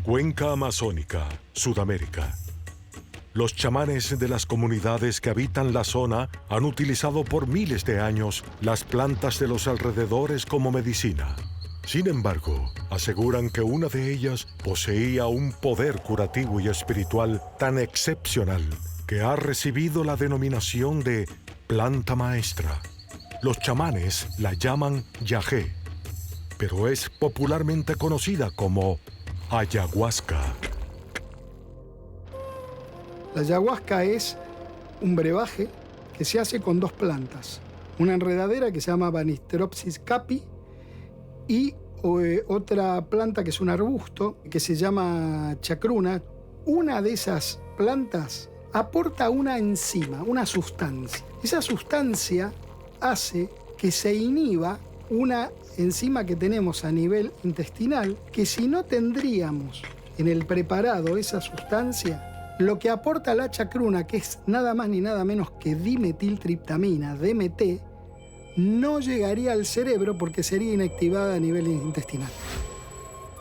Cuenca amazónica, Sudamérica. Los chamanes de las comunidades que habitan la zona han utilizado por miles de años las plantas de los alrededores como medicina. Sin embargo, aseguran que una de ellas poseía un poder curativo y espiritual tan excepcional que ha recibido la denominación de planta maestra. Los chamanes la llaman yagé, pero es popularmente conocida como ayahuasca. La ayahuasca es un brebaje que se hace con dos plantas. Una enredadera que se llama Banisteropsis capi y otra planta que es un arbusto que se llama chacruna. Una de esas plantas aporta una enzima, una sustancia. Esa sustancia hace que se inhiba una enzima que tenemos a nivel intestinal, que si no tendríamos en el preparado esa sustancia, lo que aporta la chacruna, que es nada más ni nada menos que dimetiltriptamina, DMT, no llegaría al cerebro porque sería inactivada a nivel intestinal.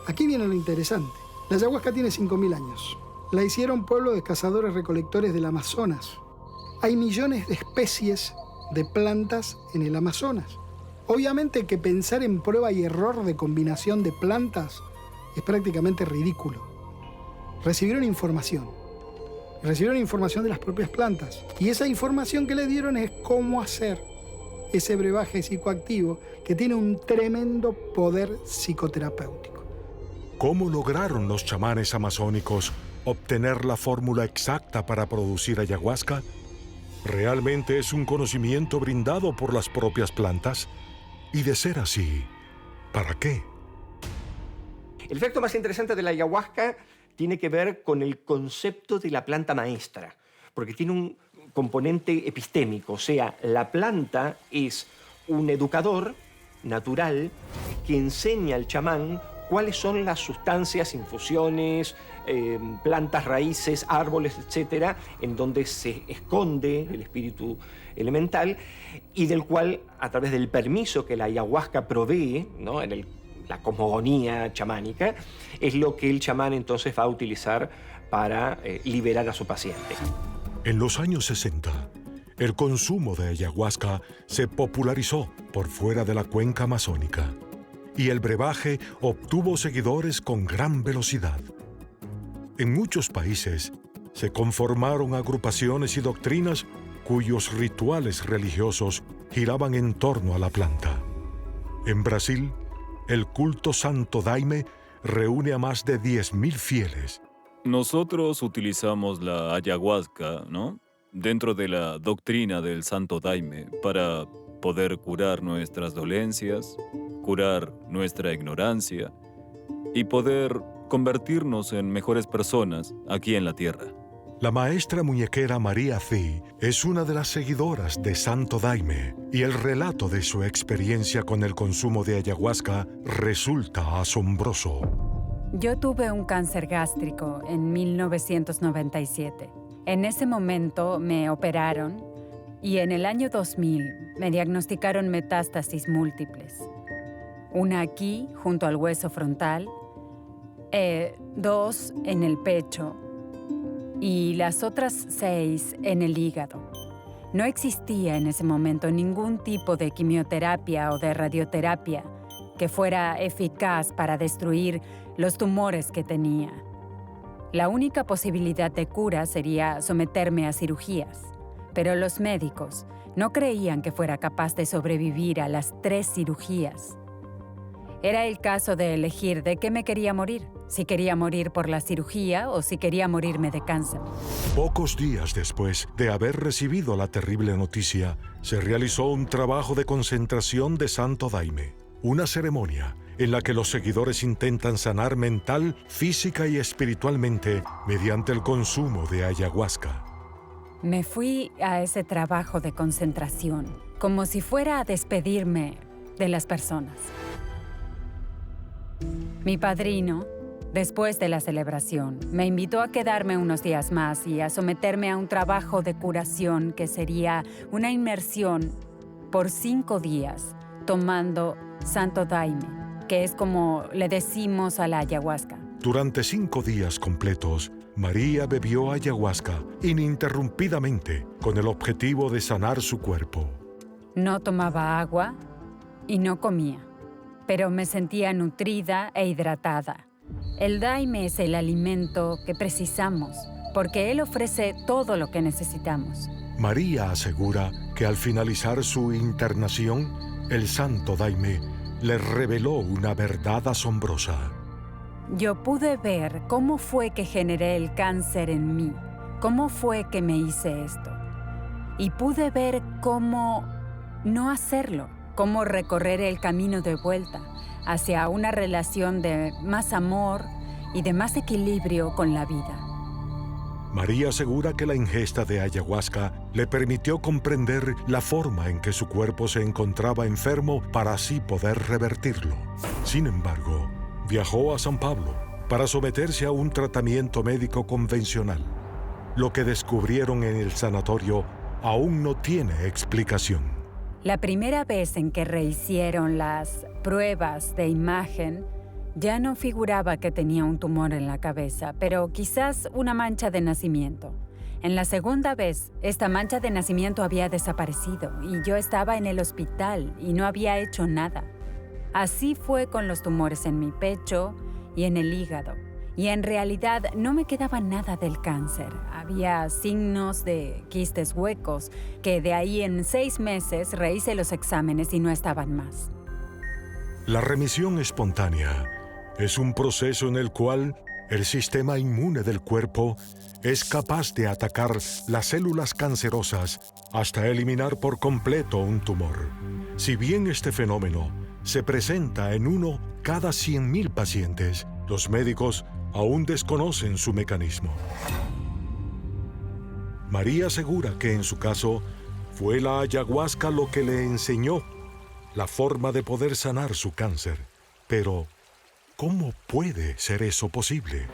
Aquí viene lo interesante. La ayahuasca tiene 5.000 años. La hicieron pueblos de cazadores-recolectores del Amazonas. Hay millones de especies de plantas en el Amazonas. Obviamente que pensar en prueba y error de combinación de plantas es prácticamente ridículo. Recibieron información de las propias plantas. Y esa información que le dieron es cómo hacer ese brebaje psicoactivo que tiene un tremendo poder psicoterapéutico. ¿Cómo lograron los chamanes amazónicos obtener la fórmula exacta para producir ayahuasca? ¿Realmente es un conocimiento brindado por las propias plantas? Y de ser así, ¿para qué? El efecto más interesante de la ayahuasca tiene que ver con el concepto de la planta maestra, porque tiene un componente epistémico, o sea, la planta es un educador natural que enseña al chamán cuáles son las sustancias, infusiones, plantas, raíces, árboles, etcétera, en donde se esconde el espíritu elemental y del cual, a través del permiso que la ayahuasca provee, ¿no?, en la cosmogonía chamánica, es lo que el chamán entonces va a utilizar para liberar a su paciente. En los años 60, el consumo de ayahuasca se popularizó por fuera de la cuenca amazónica y el brebaje obtuvo seguidores con gran velocidad. En muchos países se conformaron agrupaciones y doctrinas cuyos rituales religiosos giraban en torno a la planta. En Brasil, el culto Santo Daime reúne a más de 10.000 fieles. Nosotros utilizamos la ayahuasca, ¿no?, dentro de la doctrina del Santo Daime para poder curar nuestras dolencias, curar nuestra ignorancia y poder convertirnos en mejores personas aquí en la tierra. La maestra muñequera María Thi es una de las seguidoras de Santo Daime y el relato de su experiencia con el consumo de ayahuasca resulta asombroso. Yo tuve un cáncer gástrico en 1997. En ese momento me operaron y en el año 2000 me diagnosticaron metástasis múltiples. Una aquí, junto al hueso frontal, 2 en el pecho y las otras 6 en el hígado. No existía en ese momento ningún tipo de quimioterapia o de radioterapia que fuera eficaz para destruir los tumores que tenía. La única posibilidad de cura sería someterme a cirugías, pero los médicos no creían que fuera capaz de sobrevivir a las 3 cirugías. Era el caso de elegir de qué me quería morir, si quería morir por la cirugía o si quería morirme de cáncer. Pocos días después de haber recibido la terrible noticia, se realizó un trabajo de concentración de Santo Daime, una ceremonia en la que los seguidores intentan sanar mental, física y espiritualmente mediante el consumo de ayahuasca. Me fui a ese trabajo de concentración como si fuera a despedirme de las personas. Mi padrino, después de la celebración, me invitó a quedarme unos días más y a someterme a un trabajo de curación que sería una inmersión por 5 días tomando Santo Daime, que es como le decimos a la ayahuasca. Durante 5 días completos, María bebió ayahuasca ininterrumpidamente con el objetivo de sanar su cuerpo. No tomaba agua y no comía, pero me sentía nutrida e hidratada. El daime es el alimento que precisamos, porque él ofrece todo lo que necesitamos. María asegura que al finalizar su internación, el santo daime le reveló una verdad asombrosa. Yo pude ver cómo fue que generé el cáncer en mí, cómo fue que me hice esto. Y pude ver cómo no hacerlo, cómo recorrer el camino de vuelta hacia una relación de más amor y de más equilibrio con la vida. María asegura que la ingesta de ayahuasca le permitió comprender la forma en que su cuerpo se encontraba enfermo para así poder revertirlo. Sin embargo, viajó a San Pablo para someterse a un tratamiento médico convencional. Lo que descubrieron en el sanatorio aún no tiene explicación. La primera vez en que rehicieron las pruebas de imagen, ya no figuraba que tenía un tumor en la cabeza, pero quizás una mancha de nacimiento. En la segunda vez, esta mancha de nacimiento había desaparecido y yo estaba en el hospital y no había hecho nada. Así fue con los tumores en mi pecho y en el hígado. Y en realidad no me quedaba nada del cáncer. Había signos de quistes huecos, que de ahí en 6 meses rehice los exámenes y no estaban más. La remisión espontánea es un proceso en el cual el sistema inmune del cuerpo es capaz de atacar las células cancerosas hasta eliminar por completo un tumor. Si bien este fenómeno se presenta en 1 cada 100,000 pacientes, los médicos aún desconocen su mecanismo. María asegura que en su caso fue la ayahuasca lo que le enseñó la forma de poder sanar su cáncer. Pero, ¿cómo puede ser eso posible?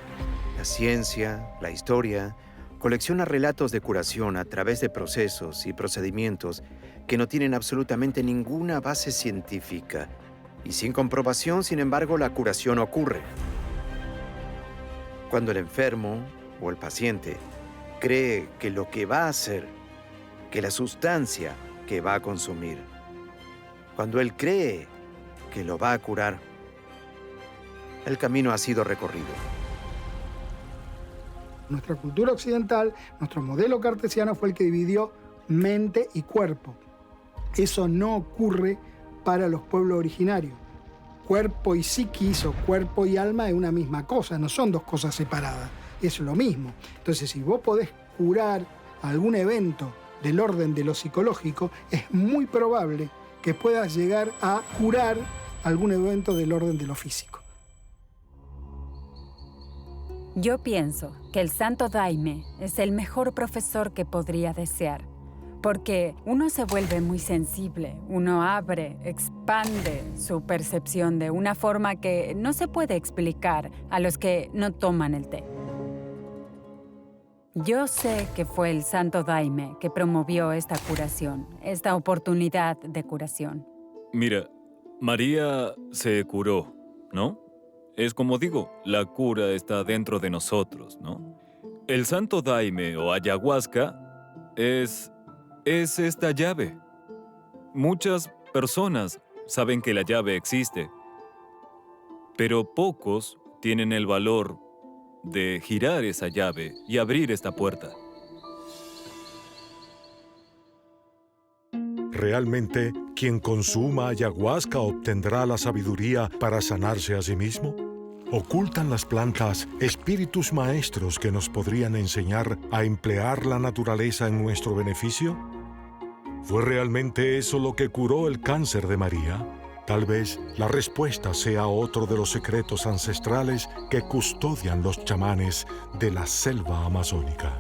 La ciencia, la historia, colecciona relatos de curación a través de procesos y procedimientos que no tienen absolutamente ninguna base científica. Y sin comprobación, sin embargo, la curación ocurre. Cuando el enfermo o el paciente cree que lo que va a hacer, que la sustancia que va a consumir, cuando él cree que lo va a curar, el camino ha sido recorrido. Nuestra cultura occidental, nuestro modelo cartesiano fue el que dividió mente y cuerpo. Eso no ocurre para los pueblos originarios. Cuerpo y psiquis o cuerpo y alma es una misma cosa, no son 2 cosas separadas, es lo mismo. Entonces, si vos podés curar algún evento del orden de lo psicológico, es muy probable que puedas llegar a curar algún evento del orden de lo físico. Yo pienso que el santo daime es el mejor profesor que podría desear, porque uno se vuelve muy sensible, uno abre, expande su percepción de una forma que no se puede explicar a los que no toman el té. Yo sé que fue el santo daime que promovió esta curación, esta oportunidad de curación. Mira, María se curó, ¿no? Es como digo, la cura está dentro de nosotros, ¿no? El santo daime o ayahuasca es esta llave. Muchas personas saben que la llave existe, pero pocos tienen el valor de girar esa llave y abrir esta puerta. ¿Realmente quien consuma ayahuasca obtendrá la sabiduría para sanarse a sí mismo? ¿Ocultan las plantas espíritus maestros que nos podrían enseñar a emplear la naturaleza en nuestro beneficio? ¿Fue realmente eso lo que curó el cáncer de María? Tal vez la respuesta sea otro de los secretos ancestrales que custodian los chamanes de la selva amazónica.